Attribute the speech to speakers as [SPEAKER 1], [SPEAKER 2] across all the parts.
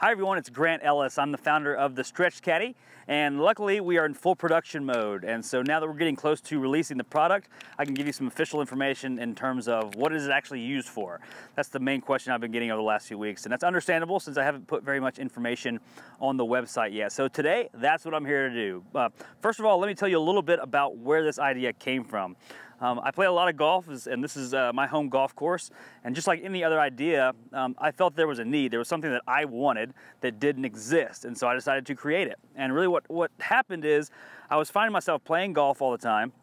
[SPEAKER 1] Hi everyone, it's Grant Ellis. I'm the founder of the Stretch Caddie, and luckily we are in full production mode. And so now that we're getting close to releasing the product, I can give you some official information in terms of what is it actually used for. That's the main question I've been getting over the last few weeks, and that's understandable since I haven't put very much information on the website yet. So today, that's what I'm here to do. First of all, let me tell you a little bit about where this idea came from. I play a lot of golf, and this is my home golf course, and just like any other idea, I felt there was a need. There was something that I wanted that didn't exist, and so I decided to create it. And really what happened is I was finding myself playing golf all the time,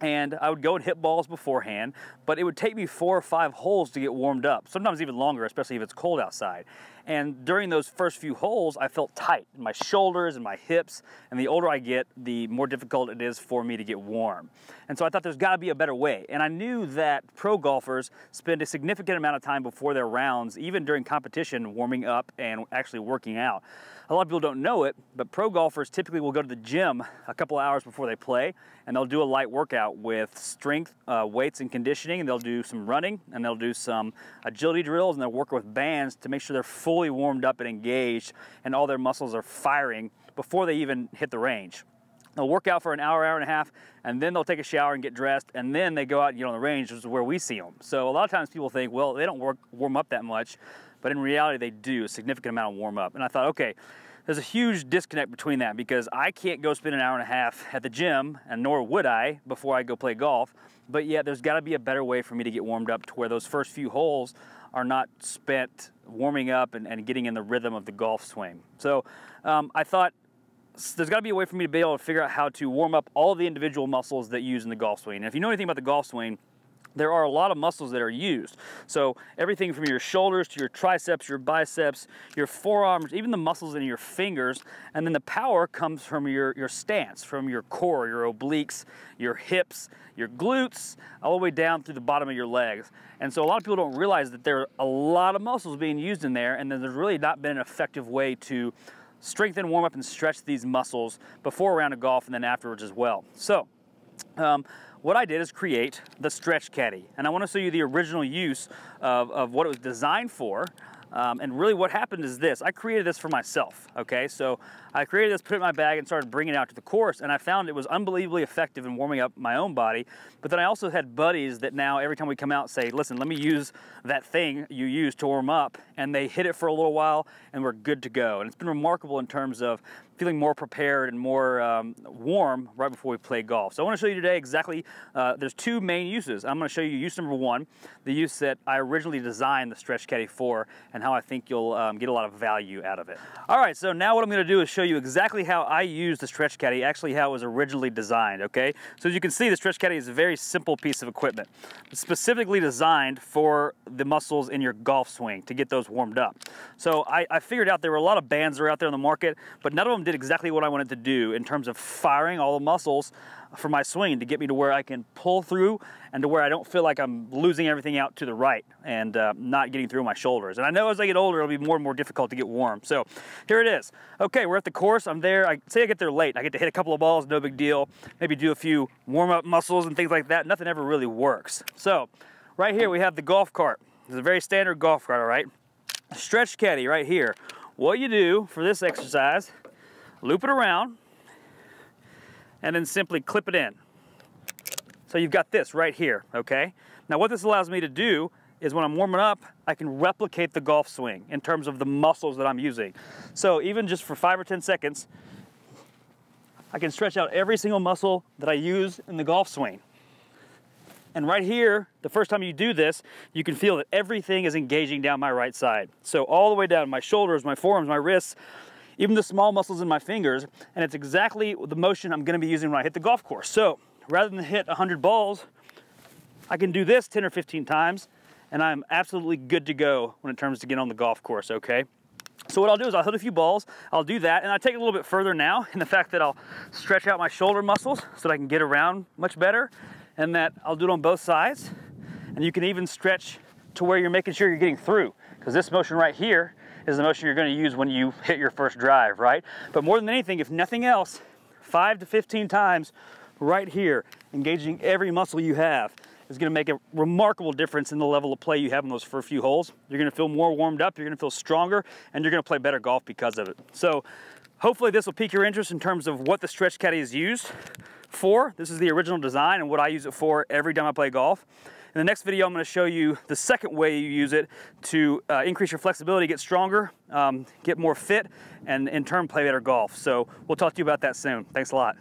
[SPEAKER 1] and I would go and hit balls beforehand, but it would take me 4 or 5 holes to get warmed up, sometimes even longer, especially if it's cold outside. And during those first few holes, I felt tight in my shoulders and my hips, and the older I get, the more difficult it is for me to get warm. And so I thought there's gotta be a better way. And I knew that pro golfers spend a significant amount of time before their rounds, even during competition, warming up and actually working out. A lot of people don't know it, but pro golfers typically will go to the gym a couple hours before they play, and they'll do a light workout with strength, weights and conditioning, and they'll do some running, and they'll do some agility drills, and they'll work with bands to make sure they're fully warmed up and engaged, and all their muscles are firing before they even hit the range. They'll work out for an hour, hour and a half, and then they'll take a shower and get dressed, and then they go out and get on the range, which is where we see them. So a lot of times people think, well, they don't warm up that much, but in reality they do a significant amount of warm up. And I thought, okay, there's a huge disconnect between that because I can't go spend an hour and a half at the gym, and nor would I before I go play golf, but yet there's gotta be a better way for me to get warmed up to where those first few holes are not spent warming up and getting in the rhythm of the golf swing. So I thought there's got to be a way for me to be able to figure out how to warm up all of the individual muscles that you use in the golf swing. And if you know anything about the golf swing, there are a lot of muscles that are used. So everything from your shoulders to your triceps, your biceps, your forearms, even the muscles in your fingers, and then the power comes from your stance, from your core, your obliques, your hips, your glutes, all the way down through the bottom of your legs. And so a lot of people don't realize that there are a lot of muscles being used in there, and then there's really not been an effective way to strengthen, warm up, and stretch these muscles before a round of golf and then afterwards as well. So what I did is create the Stretch Caddie, and I want to show you the original use of what it was designed for. And really what happened is this. I created this for myself, okay? So I created this, put it in my bag, and started bringing it out to the course, and I found it was unbelievably effective in warming up my own body. But then I also had buddies that now every time we come out say, listen, let me use that thing you use to warm up, and they hit it for a little while, and we're good to go. And it's been remarkable in terms of feeling more prepared and more warm right before we play golf. So I want to show you today exactly, there's 2 main uses. I'm going to show you use number 1, the use that I originally designed the Stretch Caddie for, and how I think you'll get a lot of value out of it. All right, so now what I'm going to do is show you exactly how I use the Stretch Caddie, actually how it was originally designed, okay? So as you can see, the Stretch Caddie is a very simple piece of equipment. It's specifically designed for the muscles in your golf swing to get those warmed up. So I figured out there were a lot of bands that are out there on the market, but none of them did exactly what I wanted to do in terms of firing all the muscles for my swing to get me to where I can pull through and to where I don't feel like I'm losing everything out to the right and not getting through my shoulders. And I know as I get older, it'll be more and more difficult to get warm. So here it is. Okay, we're at the course. I'm there. Say I get there late. I get to hit a couple of balls, no big deal. Maybe do a few warm-up muscles and things like that. Nothing ever really works. So right here we have the golf cart. It's a very standard golf cart, all right? Stretch Caddie right here. What you do for this exercise, loop it around, and then simply clip it in. So you've got this right here, okay? Now what this allows me to do is when I'm warming up, I can replicate the golf swing in terms of the muscles that I'm using. So even just for 5 or 10 seconds, I can stretch out every single muscle that I use in the golf swing. And right here, the first time you do this, you can feel that everything is engaging down my right side. So all the way down my shoulders, my forearms, my wrists, even the small muscles in my fingers, and it's exactly the motion I'm gonna be using when I hit the golf course. So rather than hit 100 balls, I can do this 10 or 15 times, and I'm absolutely good to go when it comes to get on the golf course, okay? So what I'll do is I'll hit a few balls, I'll do that, and I take it a little bit further now in the fact that I'll stretch out my shoulder muscles so that I can get around much better, and that I'll do it on both sides. And you can even stretch to where you're making sure you're getting through, because this motion right here is the motion you're going to use when you hit your first drive, right? But more than anything, if nothing else, 5 to 15 times right here, engaging every muscle you have. is going to make a remarkable difference in the level of play you have in those first few holes. You're going to feel more warmed up, you're going to feel stronger, and you're going to play better golf because of it. So hopefully this will pique your interest in terms of what the Stretch Caddie is used for. This is the original design and what I use it for every time I play golf. In the next video, I'm going to show you the second way you use it to increase your flexibility, get stronger, get more fit, and in turn play better golf. So we'll talk to you about that soon. Thanks a lot.